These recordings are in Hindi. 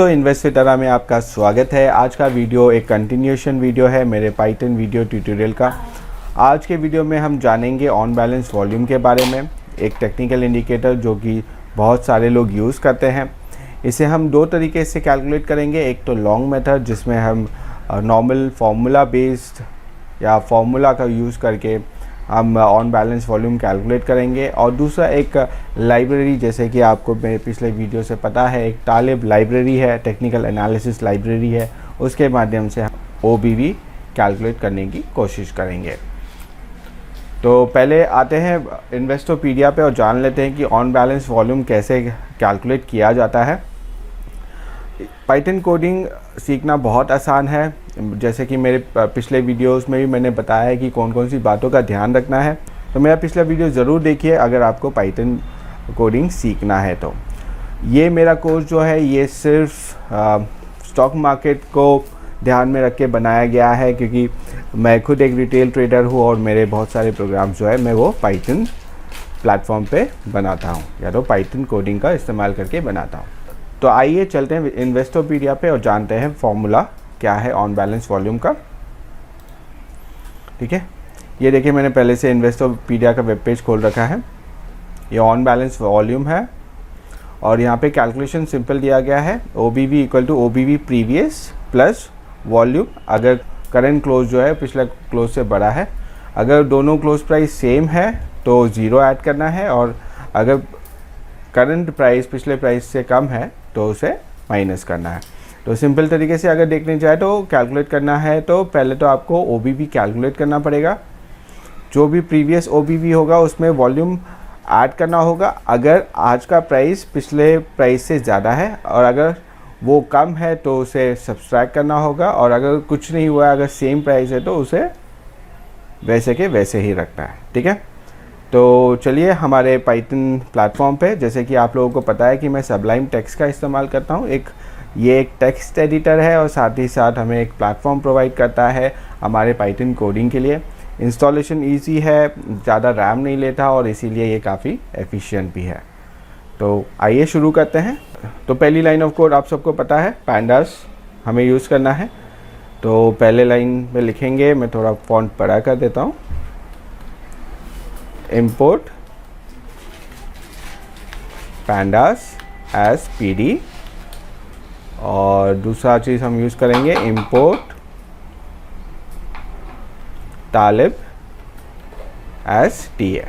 दोस्तों इन्वेस्ट विद में आपका स्वागत है। आज का वीडियो एक कंटिन्यूएशन वीडियो है मेरे पाइथन वीडियो ट्यूटोरियल का। आज के वीडियो में हम जानेंगे ऑन बैलेंस वॉल्यूम के बारे में, एक टेक्निकल इंडिकेटर जो कि बहुत सारे लोग यूज़ करते हैं। इसे हम दो तरीके से कैलकुलेट करेंगे। एक तो लॉन्ग मेथड जिसमें हम नॉर्मल फार्मूला बेस्ड या फार्मूला का यूज़ करके हम ऑन बैलेंस वॉल्यूम कैलकुलेट करेंगे, और दूसरा एक लाइब्रेरी, जैसे कि आपको मेरे पिछले वीडियो से पता है, एक तालिब लाइब्रेरी है, टेक्निकल एनालिसिस लाइब्रेरी है, उसके माध्यम से हम OBV कैलकुलेट करने की कोशिश करेंगे। तो पहले आते हैं इन्वेस्टोपीडिया पे और जान लेते हैं कि ऑन बैलेंस वॉल्यूम कैसे कैलकुलेट किया जाता है। पाइथन कोडिंग सीखना बहुत आसान है, जैसे कि मेरे पिछले वीडियोस में भी मैंने बताया है कि कौन कौन सी बातों का ध्यान रखना है। तो मेरा पिछला वीडियो ज़रूर देखिए अगर आपको पाइथन कोडिंग सीखना है। तो ये मेरा कोर्स जो है ये सिर्फ स्टॉक मार्केट को ध्यान में रख के बनाया गया है, क्योंकि मैं खुद एक रिटेल ट्रेडर हूँ और मेरे बहुत सारे प्रोग्राम्स जो है मैं वो पाइथन प्लेटफॉर्म पे बनाता हूँ, या तो पाइथन कोडिंग का इस्तेमाल करके बनाता हूँ। तो आइए चलते हैं इन्वेस्टोपीडिया पे और जानते हैं फॉर्मूला क्या है ऑन बैलेंस वॉल्यूम का। ठीक है, ये देखिए मैंने पहले से इन्वेस्टोपीडिया का वेब पेज खोल रखा है। ये ऑन बैलेंस वॉल्यूम है और यहाँ पे कैलकुलेशन सिंपल दिया गया है। OBV equal to OBV previous plus volume, अगर करंट क्लोज जो है पिछला क्लोज से बड़ा है। अगर दोनों क्लोज प्राइस सेम है तो 0 ऐड करना है, और अगर करंट प्राइस पिछले प्राइस से कम है तो उसे माइनस करना है। तो सिंपल तरीके से अगर देखने जाए तो कैलकुलेट करना है तो पहले तो आपको OBV कैलकुलेट करना पड़ेगा। जो भी प्रीवियस OBV होगा उसमें वॉल्यूम ऐड करना होगा अगर आज का प्राइस पिछले प्राइस से ज़्यादा है, और अगर वो कम है तो उसे सब्सट्रैक्ट करना होगा, और अगर कुछ नहीं हुआ, अगर सेम प्राइस है तो उसे वैसे के वैसे ही रखना है। ठीक है, तो चलिए हमारे पाइथन प्लेटफॉर्म पे, जैसे कि आप लोगों को पता है कि मैं सबलाइम टेक्स्ट का इस्तेमाल करता हूँ। ये एक टेक्स्ट एडिटर है और साथ ही साथ हमें एक प्लेटफॉर्म प्रोवाइड करता है हमारे पाइथन कोडिंग के लिए। इंस्टॉलेशन इजी है, ज़्यादा रैम नहीं लेता और इसीलिए ये काफ़ी एफिशिएंट भी है। तो आइए शुरू करते हैं। तो पहली लाइन ऑफ कोड आप सबको पता है, पैंडास हमें यूज़ करना है। तो पहले लाइन में लिखेंगे, मैं थोड़ा फॉन्ट बड़ा कर देता हूँ, import pandas as PD, और दूसरा चीज़ हम यूज़ करेंगे import talib as TA।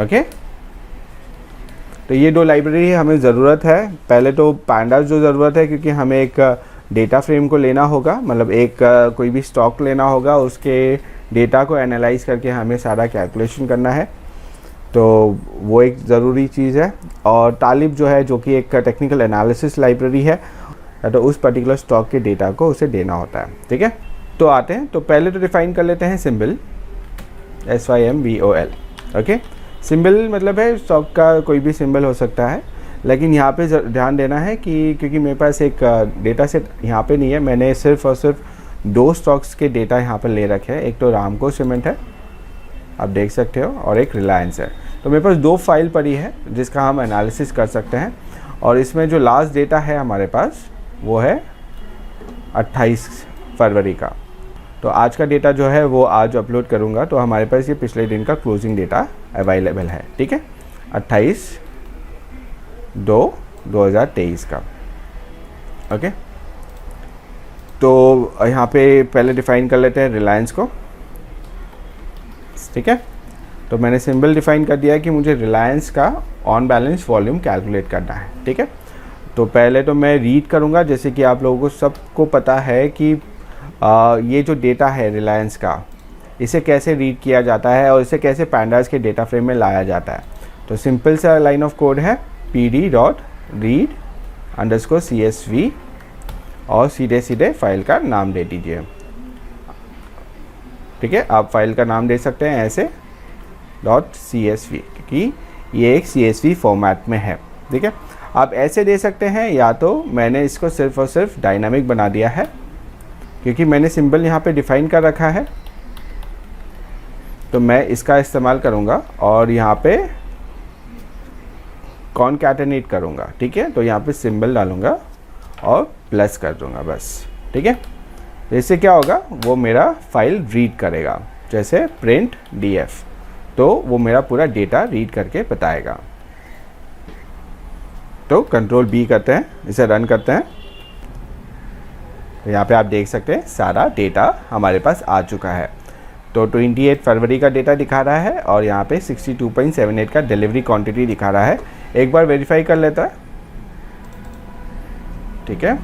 Okay, तो ये दो लाइब्रेरी हमें ज़रूरत है। पहले तो pandas जो ज़रूरत है, क्योंकि हमें एक डेटा फ्रेम को लेना होगा, मतलब एक कोई भी स्टॉक लेना होगा, उसके डेटा को एनालाइज करके हमें सारा कैलकुलेशन करना है, तो वो एक ज़रूरी चीज़ है। और तालिब जो है, जो कि एक टेक्निकल एनालिसिस लाइब्रेरी है, तो उस पर्टिकुलर स्टॉक के डेटा को उसे देना होता है। ठीक है, तो आते हैं, तो पहले तो डिफाइन कर लेते हैं सिंबल, SYMBOL। ओके, सिंबल मतलब है स्टॉक का कोई भी सिंबल हो सकता है, लेकिन यहाँ पे ध्यान देना है कि क्योंकि मेरे पास एक डेटा सेट यहाँ पे नहीं है, मैंने सिर्फ और सिर्फ 2 स्टॉक्स के डेटा यहाँ पर ले रखे हैं। एक तो रामको सीमेंट है, आप देख सकते हो, और एक रिलायंस है। तो मेरे पास 2 फाइल पड़ी है जिसका हम एनालिसिस कर सकते हैं, और इसमें जो लास्ट डेटा है हमारे पास वो है 28 फरवरी का। तो आज का डेटा जो है वो आज अपलोड करूँगा, तो हमारे पास ये पिछले दिन का क्लोजिंग डेटा अवेलेबल है। ठीक है, 28/2/2023 का। ओके, तो यहाँ पे पहले डिफाइन कर लेते हैं रिलायंस को। ठीक है, तो मैंने सिंबल डिफाइन कर दिया है कि मुझे रिलायंस का ऑन बैलेंस वॉल्यूम कैलकुलेट करना है। ठीक है, तो पहले तो मैं रीड करूँगा, जैसे कि आप लोगों को सबको पता है कि ये जो डेटा है रिलायंस का, इसे कैसे रीड किया जाता है और इसे कैसे पैंडास के डेटा फ्रेम में लाया जाता है। तो सिंपल सा लाइन ऑफ कोड है, pd.read_csv, और सीधे सीधे फाइल का नाम दे दीजिए। ठीक है, आप फाइल का नाम दे सकते हैं ऐसे .csv, क्योंकि ये एक CSV फॉर्मेट में है। ठीक है, आप ऐसे दे सकते हैं, या तो मैंने इसको सिर्फ और सिर्फ डायनामिक बना दिया है, क्योंकि मैंने सिंबल यहाँ पे डिफाइन कर रखा है, तो मैं इसका इस्तेमाल करूँगा और यहाँ पे कॉनकैटेनेट करूँगा। ठीक है, तो यहाँ पे सिंबल डालूँगा और प्लस कर दूंगा बस, ठीक है। इससे क्या होगा, वो मेरा फाइल रीड करेगा, जैसे प्रिंट df, तो वो मेरा पूरा डेटा रीड करके बताएगा। तो कंट्रोल B करते हैं, इसे रन करते हैं। तो यहाँ पे आप देख सकते हैं सारा डेटा हमारे पास आ चुका है। तो 28 फरवरी का डेटा दिखा रहा है और यहाँ पे 62.78 का डिलीवरी क्वांटिटी दिखा रहा है। एक बार वेरीफाई कर लेता है, ठीक है।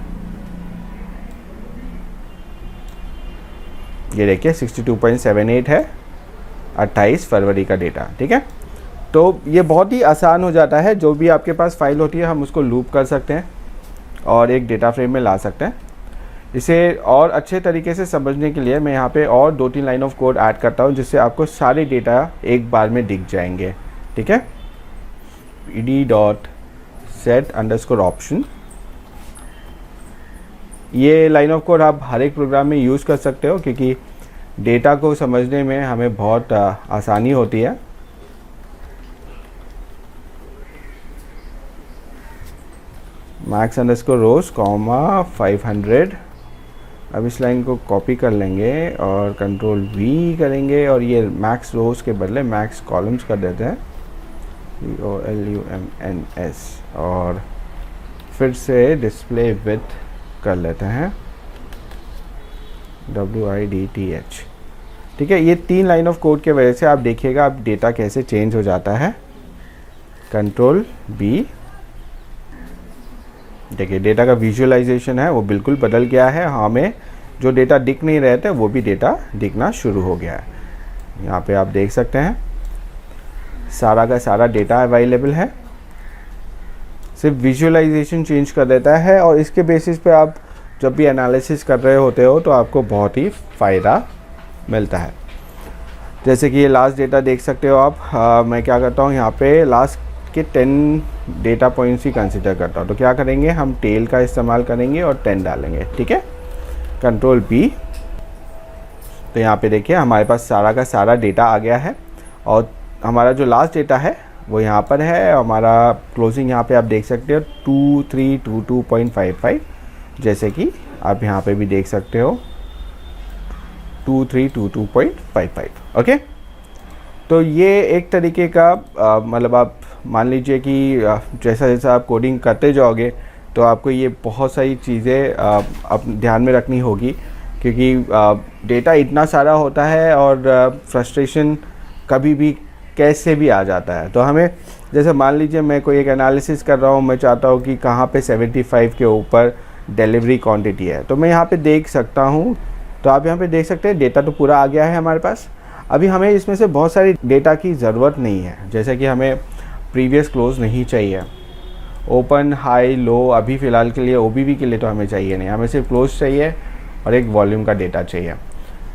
ये देखिए 62.78 है, 28 फरवरी का डेटा, ठीक है। तो ये बहुत ही आसान हो जाता है, जो भी आपके पास फाइल होती है हम उसको लूप कर सकते हैं और एक डेटा फ्रेम में ला सकते हैं। इसे और अच्छे तरीके से समझने के लिए मैं यहाँ पे और 2-3 लाइन ऑफ कोड ऐड करता हूँ, जिससे आपको सारे डेटा एक बार में दिख जाएंगे, ठीक है। pd.set_option, ये लाइन ऑफ कोड आप हर एक प्रोग्राम में यूज़ कर सकते हो, क्योंकि डेटा को समझने में हमें बहुत आसानी होती है। max_rows, 500। अब इस लाइन को कॉपी कर लेंगे और कंट्रोल V करेंगे और ये मैक्स रोज के बदले मैक्स कॉलम्स कर देते हैं, COLUMNS, और फिर से डिस्प्ले विड्थ कर लेते हैं, WIDTH, ठीक है। ये 3 लाइन ऑफ कोड के वजह से आप देखिएगा अब डेटा कैसे चेंज हो जाता है। कंट्रोल B, देखिए डेटा का विजुअलाइजेशन है वो बिल्कुल बदल गया है। हमें जो डेटा दिख नहीं रहे थे वो भी डेटा दिखना शुरू हो गया है। यहाँ पे आप देख सकते हैं सारा का सारा डेटा अवेलेबल है, सिर्फ विजुअलाइजेशन चेंज कर देता है। और इसके बेसिस पे आप जब भी एनालिसिस कर रहे होते हो तो आपको बहुत ही फ़ायदा मिलता है। जैसे कि ये लास्ट डेटा देख सकते हो आप। मैं क्या करता हूँ, यहाँ पे लास्ट के 10 डेटा पॉइंट्स ही कंसिडर करता हूँ। तो क्या करेंगे, हम टेल का इस्तेमाल करेंगे और 10 डालेंगे, ठीक है। कंट्रोल B, तो यहाँ पे देखिए हमारे पास सारा का सारा डेटा आ गया है और हमारा जो लास्ट डेटा है वो यहाँ पर है। हमारा क्लोजिंग यहाँ पे आप देख सकते हो 2322.55, जैसे कि आप यहाँ पे भी देख सकते हो 2322.55, ओके। तो ये एक तरीके का मतलब आप मान लीजिए कि जैसा जैसा आप कोडिंग करते जाओगे तो आपको ये बहुत सारी चीज़ें आप ध्यान में रखनी होगी, क्योंकि डेटा इतना सारा होता है और फ्रस्ट्रेशन कभी भी कैसे भी आ जाता है। तो हमें, जैसे मान लीजिए मैं कोई एक एनालिसिस कर रहा हूँ, मैं चाहता हूँ कि कहाँ पे 75 के ऊपर डिलीवरी क्वांटिटी है, तो मैं यहाँ पे देख सकता हूँ। तो आप यहाँ पे देख सकते हैं डेटा तो पूरा आ गया है हमारे पास। अभी हमें इसमें से बहुत सारी डेटा की ज़रूरत नहीं है, जैसे कि हमें प्रीवियस क्लोज नहीं चाहिए, ओपन हाई लो अभी फ़िलहाल के लिए OBV के लिए तो हमें चाहिए नहीं, हमें सिर्फ क्लोज चाहिए और एक वॉल्यूम का डेटा चाहिए।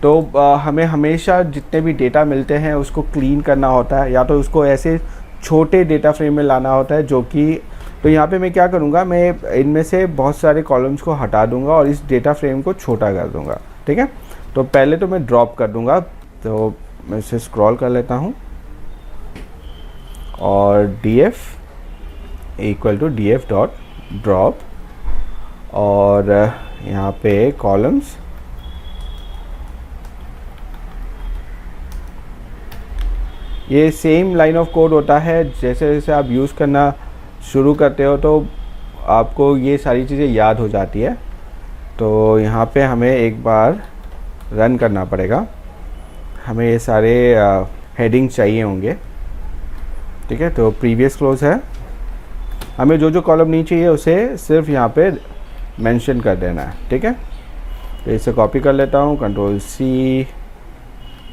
तो हमें हमेशा जितने भी डेटा मिलते हैं उसको क्लीन करना होता है, या तो उसको ऐसे छोटे डेटा फ्रेम में लाना होता है जो कि, तो यहाँ पे मैं क्या करूँगा, मैं इनमें से बहुत सारे कॉलम्स को हटा दूँगा और इस डेटा फ्रेम को छोटा कर दूँगा, ठीक है। तो पहले तो मैं ड्रॉप कर दूँगा, तो मैं इसे स्क्रॉल कर लेता हूँ और df = df.drop, और यहाँ पे कॉलम्स, ये सेम लाइन ऑफ कोड होता है। जैसे जैसे आप यूज़ करना शुरू करते हो तो आपको ये सारी चीज़ें याद हो जाती है। तो यहाँ पे हमें एक बार रन करना पड़ेगा, हमें ये सारे हेडिंग चाहिए होंगे, ठीक है। तो प्रीवियस क्लोज है, हमें जो जो कॉलम नहीं चाहिए उसे सिर्फ यहाँ पे मेंशन कर देना है, ठीक है। तो इसे कॉपी कर लेता हूँ, कंट्रोल C,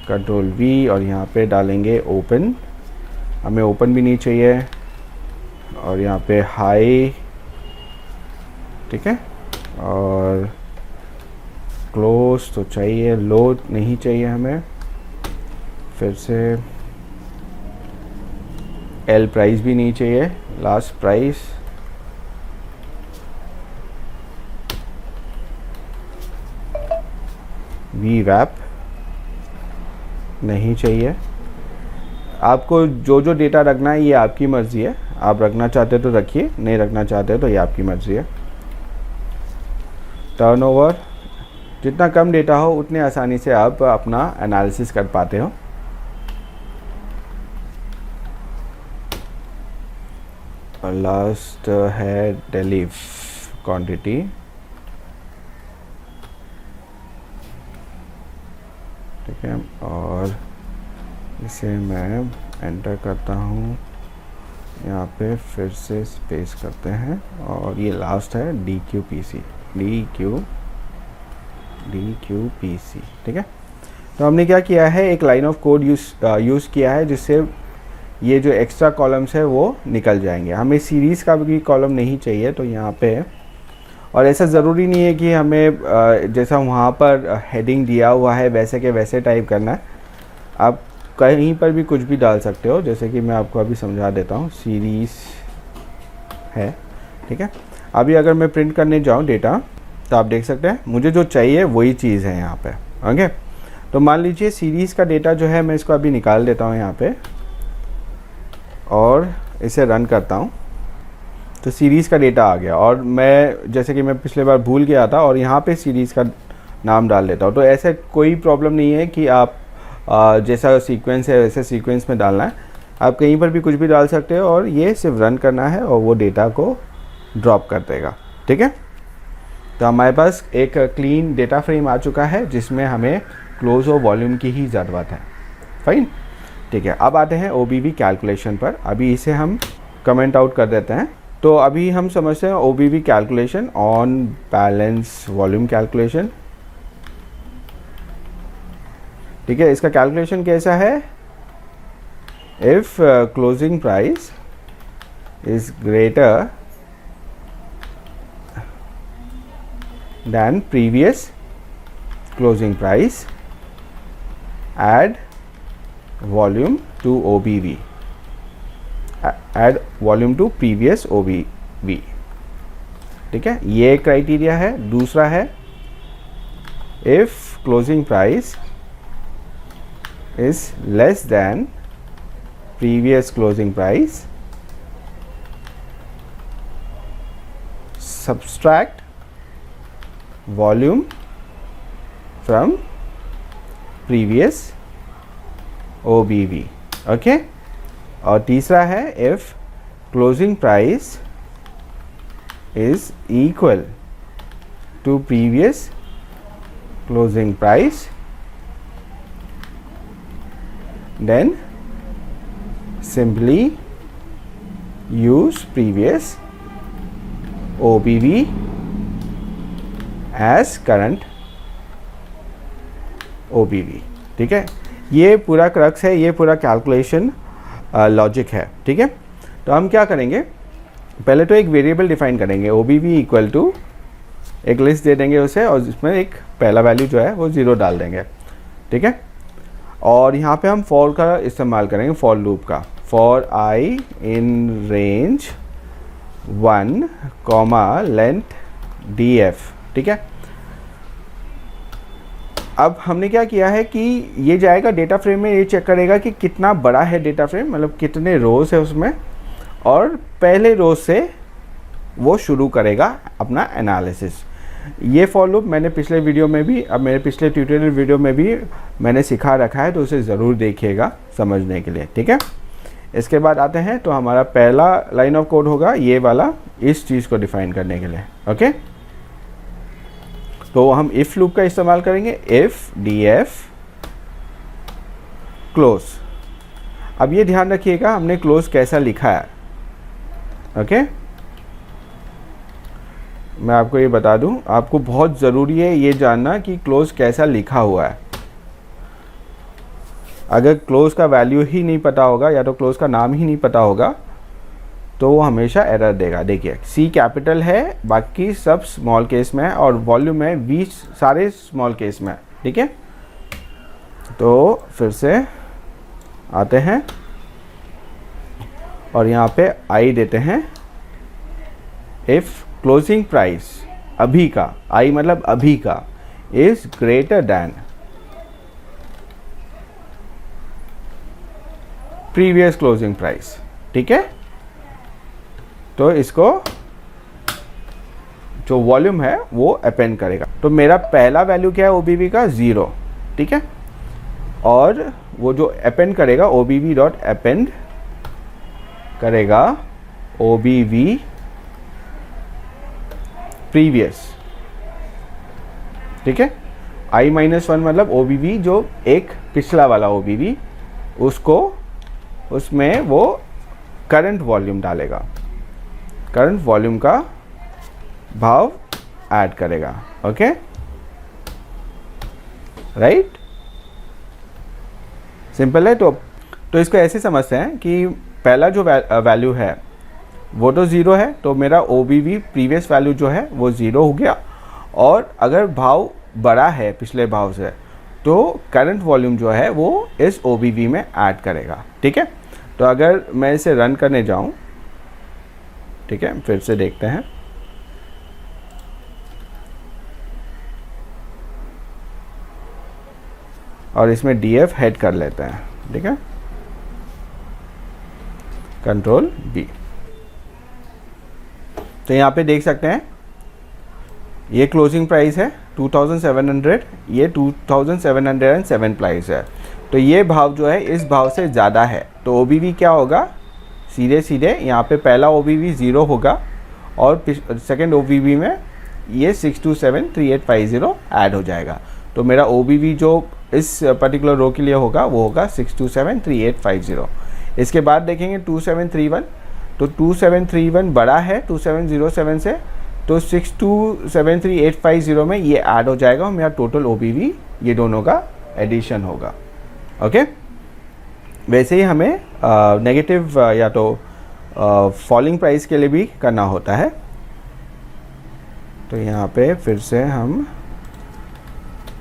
कंट्रोल V, और यहाँ पे डालेंगे ओपन, हमें ओपन भी नहीं चाहिए, और यहाँ पे हाई, ठीक है, और क्लोज तो चाहिए, लो नहीं चाहिए हमें। फिर से L प्राइस भी नहीं चाहिए, लास्ट प्राइस, VWAP नहीं चाहिए। आपको जो जो डेटा रखना है ये आपकी मर्ज़ी है, आप रखना चाहते तो रखिए, नहीं रखना चाहते तो ये आपकी मर्ज़ी है। टर्नओवर, जितना कम डेटा हो उतने आसानी से आप अपना एनालिसिस कर पाते हो। और लास्ट है डेली क्वांटिटी, ठीक है, और इसे मैं एंटर करता हूँ, यहाँ पे फिर से स्पेस करते हैं, और ये लास्ट है DQPC, DQPC, ठीक है। तो हमने क्या किया है, एक लाइन ऑफ कोड यूज़ किया है जिससे ये जो एक्स्ट्रा कॉलम्स है वो निकल जाएंगे। हमें सीरीज़ का भी कॉलम नहीं चाहिए, तो यहाँ पे है। और ऐसा ज़रूरी नहीं है कि हमें जैसा वहाँ पर हेडिंग दिया हुआ है वैसे के वैसे टाइप करना है, आप कहीं पर भी कुछ भी डाल सकते हो। जैसे कि मैं आपको अभी समझा देता हूँ, सीरीज़ है, ठीक है। अभी अगर मैं प्रिंट करने जाऊँ डेटा, तो आप देख सकते हैं मुझे जो चाहिए वही चीज़ है यहाँ पे, ओके। तो मान लीजिए सीरीज़ का डेटा जो है, मैं इसको अभी निकाल देता हूँ यहाँ पे और इसे रन करता हूँ, तो सीरीज़ का डेटा आ गया। और मैं जैसे कि मैं पिछले बार भूल गया था और यहाँ पे सीरीज़ का नाम डाल देता हूँ। तो ऐसे कोई प्रॉब्लम नहीं है कि आप जैसा सीक्वेंस है वैसे सीक्वेंस में डालना है, आप कहीं पर भी कुछ भी डाल सकते हो और ये सिर्फ रन करना है और वो डेटा को ड्रॉप कर देगा, ठीक है। तो हमारे पास एक क्लीन डेटा फ्रेम आ चुका है जिसमें हमें क्लोज और वॉल्यूम की ही ज़रूरत है, फाइन, ठीक है। अब आते हैं OBV कैलकुलेशन पर। अभी इसे हम कमेंट आउट कर देते हैं। तो अभी हम समझते हैं OBV calculation, on balance volume calculation, ठीक है। इसका कैलकुलेशन कैसा है, if closing price is greater than previous closing price, add volume to OBV, add volume to previous OBV, ठीक है। ये क्राइटेरिया है। दूसरा है, if closing price is less than previous closing price, subtract volume from previous OBV, okay. और तीसरा है, if closing price is equal to previous closing price, then simply use previous OBV as current OBV, ठीक है। ये पूरा क्रक्स है, ये पूरा कैलकुलेशन लॉजिक है, ठीक है। तो हम क्या करेंगे, पहले तो एक वेरिएबल डिफाइन करेंगे, OBV इक्वल टू एक लिस्ट दे देंगे उसे, और इसमें एक पहला वैल्यू जो है वो 0 डाल देंगे, ठीक है। और यहाँ पे हम फॉर का इस्तेमाल करेंगे, फॉर लूप का, for I in range 1, length DF, ठीक है। अब हमने क्या किया है कि ये जाएगा डेटा फ्रेम में, ये चेक करेगा कि कितना बड़ा है डेटा फ्रेम, मतलब कितने रोज है उसमें, और पहले रोज से वो शुरू करेगा अपना एनालिसिस। ये फॉर लूप मैंने पिछले वीडियो में भी, अब मेरे पिछले ट्यूटोरियल वीडियो में भी मैंने सिखा रखा है, तो उसे ज़रूर देखिएगा समझने के लिए, ठीक है। इसके बाद आते हैं, तो हमारा पहला लाइन ऑफ कोड होगा ये वाला, इस चीज़ को डिफाइन करने के लिए, ओके। तो हम इफ़ लूप का इस्तेमाल करेंगे, इफ़ DF क्लोज। अब ये ध्यान रखिएगा हमने क्लोज कैसा लिखा है, ओके। मैं आपको ये बता दूं, आपको बहुत ज़रूरी है ये जानना कि क्लोज कैसा लिखा हुआ है। अगर क्लोज का वैल्यू ही नहीं पता होगा या तो क्लोज का नाम ही नहीं पता होगा, तो वो हमेशा एरर देगा। देखिए, C कैपिटल है, बाकी सब स्मॉल केस में है, और वॉल्यूम है V सारे स्मॉल केस में, ठीक है। तो फिर से आते हैं और यहाँ पे I देते हैं, इफ़ क्लोजिंग प्राइस अभी का, I मतलब अभी का, is greater than previous closing price, ठीक है। तो इसको जो वॉल्यूम है वो अपेंड करेगा। तो मेरा पहला वैल्यू क्या है OBV का 0, ठीक है, और वो जो अपेंड करेगा OBV डॉट अपेंड करेगा OBV प्रीवियस, ठीक है। I-1 मतलब OBV जो एक पिछला वाला OBV, उसको उसमें वो करंट वॉल्यूम डालेगा, करंट वॉल्यूम का भाव ऐड करेगा, ओके, राइट, सिंपल है। तो इसको ऐसे समझते हैं कि पहला जो वैल्यू है वो तो 0 है, तो मेरा OBV प्रीवियस वैल्यू जो है वो 0 हो गया, और अगर भाव बड़ा है पिछले भाव से तो करंट वॉल्यूम जो है वो इस OBV में ऐड करेगा, ठीक है। तो अगर मैं इसे रन करने जाऊं, ठीक है, फिर से देखते हैं, और इसमें DF हेड कर लेते हैं, ठीक है, कंट्रोल B। तो यहाँ पे देख सकते हैं ये क्लोजिंग प्राइस है 2700, ये 2707 प्राइस है, तो ये भाव जो है इस भाव से ज़्यादा है, तो OBV क्या होगा, सीधे सीधे यहाँ पे पहला OBV 0 होगा, और सेकेंड OBV में ये 6273850 ऐड हो जाएगा। तो मेरा OBV जो इस पर्टिकुलर रो के लिए होगा वो होगा 6273850। इसके बाद देखेंगे 2731, तो 2731 बड़ा है 2707 से, तो 6273850 में ये ऐड हो जाएगा और मेरा टोटल OBV ये दोनों का एडिशन होगा, ओके। वैसे ही हमें नेगेटिव या तो फॉलिंग प्राइस के लिए भी करना होता है। तो यहाँ पे फिर से हम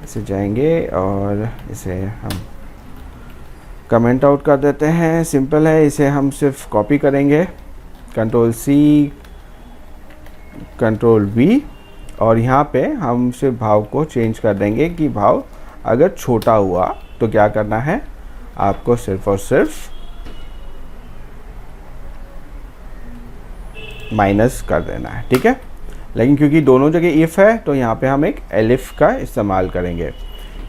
इसे जाएंगे और इसे हम कमेंट आउट कर देते हैं, सिंपल है। इसे हम सिर्फ कॉपी करेंगे, कंट्रोल C कंट्रोल V, और यहाँ पे हम सिर्फ भाव को चेंज कर देंगे कि भाव अगर छोटा हुआ तो क्या करना है, आपको सिर्फ और सिर्फ माइनस कर देना है, ठीक है। लेकिन क्योंकि दोनों जगह इफ़ है तो यहाँ पे हम एक एलिफ का इस्तेमाल करेंगे।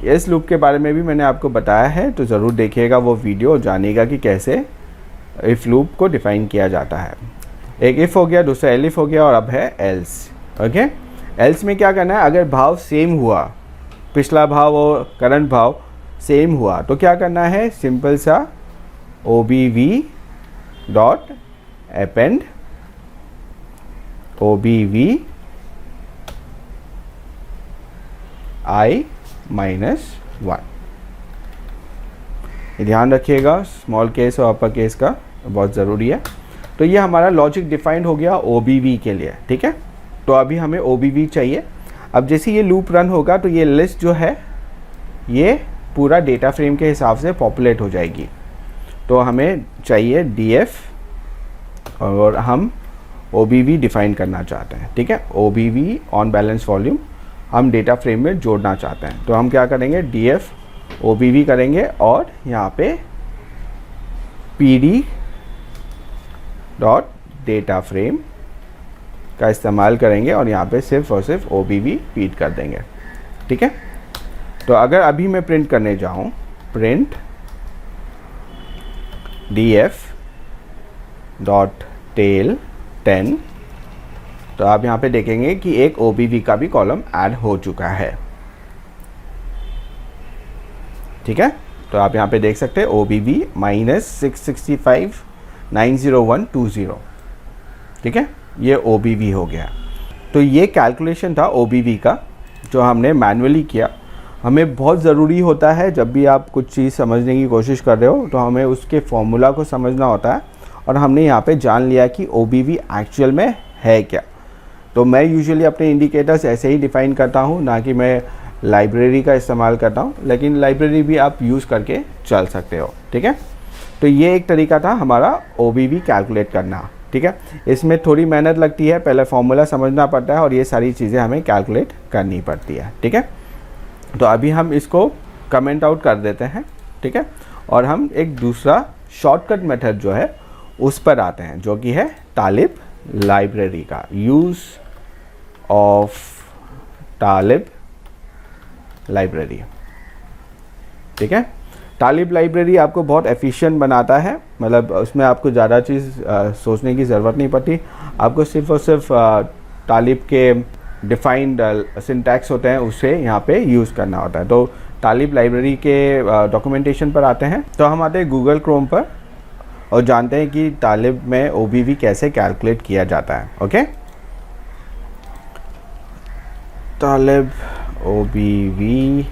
इस लूप के बारे में भी मैंने आपको बताया है, तो ज़रूर देखिएगा वो वीडियो, जानिएगा कि कैसे इफ़ लूप को डिफ़ाइन किया जाता है। एक इफ़ हो गया, दूसरा एलिफ हो गया, और अब है एल्स, ओके। एल्स में क्या करना है, अगर भाव सेम हुआ, पिछला भाव और करंट भाव सेम हुआ, तो क्या करना है, सिंपल सा OBV dot append OBV I-1। ये ध्यान रखिएगा, स्मॉल केस और अपर केस का बहुत ज़रूरी है। तो ये हमारा लॉजिक डिफाइंड हो गया OBV के लिए, ठीक है। तो अभी हमें OBV चाहिए। अब जैसे ये लूप रन होगा तो ये लिस्ट जो है ये पूरा डेटा फ्रेम के हिसाब से पॉपुलेट हो जाएगी। तो हमें चाहिए DF और हम OBV डिफाइन करना चाहते हैं, ठीक है। OBV ऑन बैलेंस वॉल्यूम हम डेटा फ्रेम में जोड़ना चाहते हैं, तो हम क्या करेंगे, DF OBV करेंगे और यहाँ पे PD डॉट डेटा फ्रेम का इस्तेमाल करेंगे और यहाँ पे सिर्फ और सिर्फ OBV फीड कर देंगे, ठीक है। तो अगर अभी मैं प्रिंट करने जाऊँ, प्रिंट DF डॉट टेल 10, तो आप यहाँ पे देखेंगे कि एक OBV का भी कॉलम ऐड हो चुका है, ठीक है। तो आप यहाँ पे देख सकते हैं OBV -665,90120, ठीक है, ये OBV हो गया। तो ये कैलकुलेशन था OBV का जो हमने मैन्युअली किया। हमें बहुत ज़रूरी होता है जब भी आप कुछ चीज़ समझने की कोशिश कर रहे हो तो हमें उसके फॉर्मूला को समझना होता है, और हमने यहाँ पे जान लिया कि OBV एक्चुअल में है क्या। तो मैं यूजुअली अपने इंडिकेटर्स ऐसे ही डिफ़ाइन करता हूँ, ना कि मैं लाइब्रेरी का इस्तेमाल करता हूँ, लेकिन लाइब्रेरी भी आप यूज़ करके चल सकते हो, ठीक है। तो ये एक तरीका था हमारा OBV कैलकुलेट करना, ठीक है। इसमें थोड़ी मेहनत लगती है, पहले फॉर्मूला समझना पड़ता है और ये सारी चीज़ें हमें कैलकुलेट करनी पड़ती है, ठीक है। तो अभी हम इसको कमेंट आउट कर देते हैं, ठीक है, और हम एक दूसरा शॉर्टकट मेथड जो है उस पर आते हैं, जो कि है तालिब लाइब्रेरी का यूज़ ऑफ तालिब लाइब्रेरी। ठीक है, तालिब लाइब्रेरी आपको बहुत एफिशिएंट बनाता है, मतलब उसमें आपको ज़्यादा चीज़ सोचने की ज़रूरत नहीं पड़ती। आपको सिर्फ और सिर्फ तालिब के डिफाइंड सिंटैक्स होते हैं उसे यहाँ पे यूज़ करना होता है। तो तालिब लाइब्रेरी के डॉक्यूमेंटेशन पर आते हैं। तो हम आते हैं गूगल क्रोम पर और जानते हैं कि तालिब में OBV कैसे कैलकुलेट किया जाता है। ओके, तालिब OBV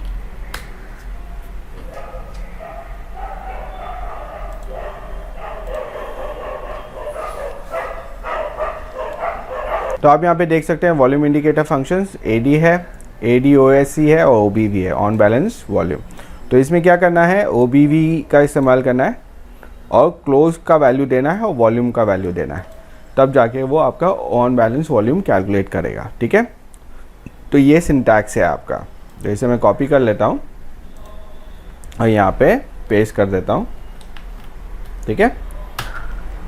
तो आप यहाँ पे देख सकते हैं वॉल्यूम इंडिकेटर फंक्शंस AD है, ADOSC है और OBV है, ऑन बैलेंस वॉल्यूम। तो इसमें क्या करना है, OBV का इस्तेमाल करना है और क्लोज का वैल्यू देना है और वॉल्यूम का वैल्यू देना है, तब जाके वो आपका ऑन बैलेंस वॉल्यूम कैलकुलेट करेगा। ठीक है, तो ये सिंटैक्स है आपका। तो इसे मैं कॉपी कर लेता हूँ और यहाँ पे पेस्ट कर देता हूँ। ठीक है,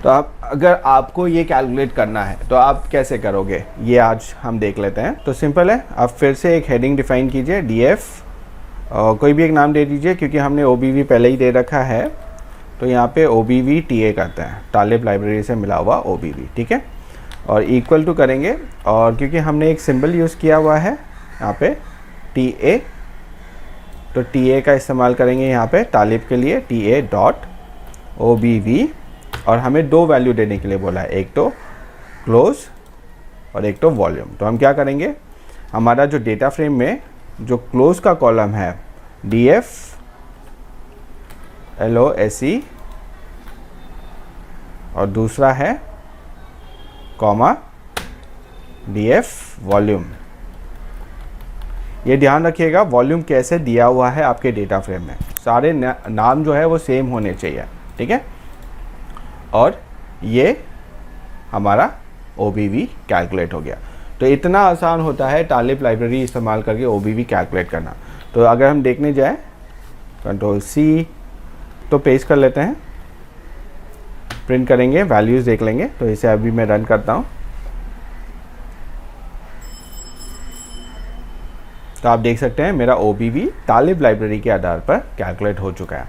तो आप अगर आपको ये कैलकुलेट करना है तो आप कैसे करोगे, ये आज हम देख लेते हैं। तो सिंपल है, आप फिर से एक हेडिंग डिफाइन कीजिए, DF, और कोई भी एक नाम दे दीजिए क्योंकि हमने OBV पहले ही दे रखा है। तो यहाँ पे OBV TA करते हैं, तालिब लाइब्रेरी से मिला हुआ OBV। ठीक है, और इक्वल टू करेंगे, और क्योंकि हमने एक सिंबल यूज़ किया हुआ है यहाँ पे TA, तो TA का इस्तेमाल करेंगे यहाँ पे तालिब के लिए, TA.OBV, और हमें दो वैल्यू देने के लिए बोला है, एक तो क्लोज और एक तो वॉल्यूम। तो हम क्या करेंगे, हमारा जो डेटा फ्रेम में जो क्लोज का कॉलम है DF LOSE और दूसरा है कॉमा DF वॉल्यूम। ये ध्यान रखिएगा वॉल्यूम कैसे दिया हुआ है आपके डेटा फ्रेम में, सारे नाम जो है वो सेम होने चाहिए। ठीक है, और ये हमारा OBV कैलकुलेट हो गया। तो इतना आसान होता है तालिब लाइब्रेरी इस्तेमाल करके OBV कैलकुलेट करना। तो अगर हम देखने जाए Ctrl+C, तो पेस्ट कर लेते हैं, प्रिंट करेंगे, वैल्यूज़ देख लेंगे। तो इसे अभी मैं रन करता हूँ। तो आप देख सकते हैं मेरा OBV तालिब लाइब्रेरी के आधार पर कैलकुलेट हो चुका है।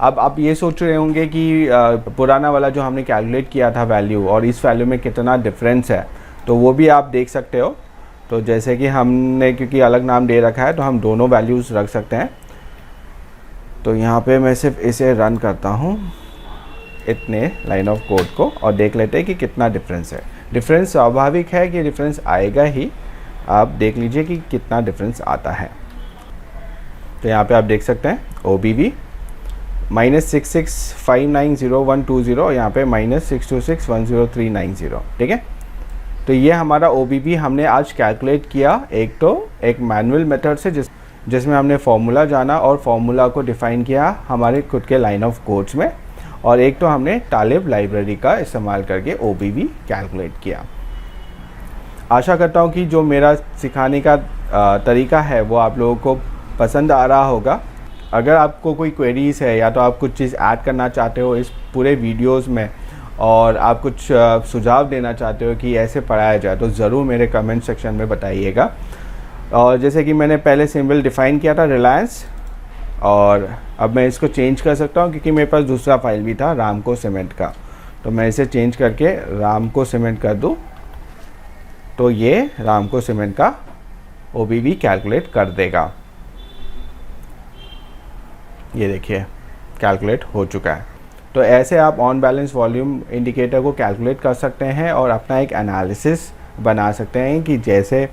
अब आप ये सोच रहे होंगे कि पुराना वाला जो हमने कैलकुलेट किया था वैल्यू और इस वैल्यू में कितना डिफरेंस है, तो वो भी आप देख सकते हो। तो जैसे कि हमने क्योंकि अलग नाम दे रखा है तो हम दोनों वैल्यूज़ रख सकते हैं। तो यहाँ पे मैं सिर्फ इसे रन करता हूँ इतने लाइन ऑफ कोड को और देख लेते हैं कि कितना डिफरेंस है। डिफरेंस स्वाभाविक है कि डिफरेंस आएगा ही, आप देख लीजिए कि कितना डिफरेंस आता है। तो यहाँ पे आप देख सकते हैं OBV -66590120, यहाँ पे -62610,390। ठीक है, तो ये हमारा OBV हमने आज कैलकुलेट किया। एक तो एक मैनुअल मेथड से जिसमें हमने फॉर्मूला जाना और फॉर्मूला को डिफ़ाइन किया हमारे खुद के लाइन ऑफ कोड्स में, और एक तो हमने तालिब लाइब्रेरी का इस्तेमाल करके OBV कैलकुलेट किया। आशा करता हूँ कि जो मेरा सिखाने का तरीका है वो आप लोगों को पसंद आ रहा होगा। अगर आपको कोई क्वेरीज़ है या तो आप कुछ चीज़ ऐड करना चाहते हो इस पूरे वीडियोस में और आप कुछ सुझाव देना चाहते हो कि ऐसे पढ़ाया जाए, तो ज़रूर मेरे कमेंट सेक्शन में बताइएगा। और जैसे कि मैंने पहले सिंबल डिफ़ाइन किया था रिलायंस, और अब मैं इसको चेंज कर सकता हूँ क्योंकि मेरे पास दूसरा फाइल भी था रामको सीमेंट का। तो मैं इसे चेंज करके रामको सीमेंट कर दूँ, तो ये रामको सीमेंट का OBV कैलकुलेट कर देगा। ये देखिए कैलकुलेट हो चुका है। तो ऐसे आप ऑन बैलेंस वॉल्यूम इंडिकेटर को कैलकुलेट कर सकते हैं और अपना एक एनालिसिस बना सकते हैं कि जैसे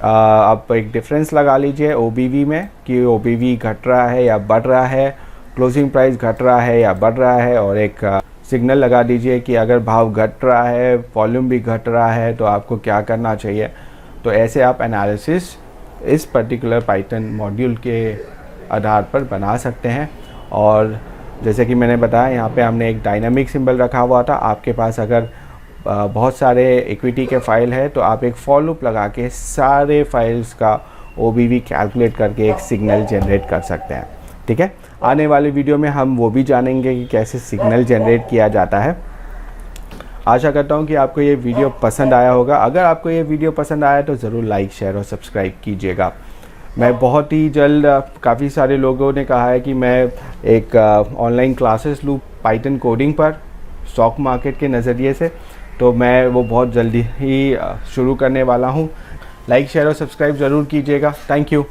आप एक डिफरेंस लगा लीजिए OBV में कि OBV घट रहा है या बढ़ रहा है, क्लोजिंग प्राइस घट रहा है या बढ़ रहा है, और एक सिग्नल लगा दीजिए कि अगर भाव घट रहा है, वॉल्यूम भी घट रहा है, तो आपको क्या करना चाहिए। तो ऐसे आप एनालिसिस इस पर्टिकुलर पाइथन मॉड्यूल के आधार पर बना सकते हैं। और जैसे कि मैंने बताया यहाँ पे हमने एक डायनामिक सिंबल रखा हुआ था। आपके पास अगर बहुत सारे इक्विटी के फाइल है तो आप एक फॉर लूप लगा के सारे फाइल्स का OBV कैलकुलेट करके एक सिग्नल जनरेट कर सकते हैं। ठीक है, आने वाले वीडियो में हम वो भी जानेंगे कि कैसे सिग्नल जनरेट किया जाता है। आशा करता हूँ कि आपको ये वीडियो पसंद आया होगा। अगर आपको ये वीडियो पसंद आया तो ज़रूर लाइक, शेयर और सब्सक्राइब कीजिएगा। मैं बहुत ही जल्द, काफ़ी सारे लोगों ने कहा है कि मैं एक ऑनलाइन क्लासेस लूँ पाइथन कोडिंग पर स्टॉक मार्केट के नज़रिए से, तो मैं वो बहुत जल्दी ही शुरू करने वाला हूँ। लाइक, शेयर और सब्सक्राइब ज़रूर कीजिएगा। Thank you.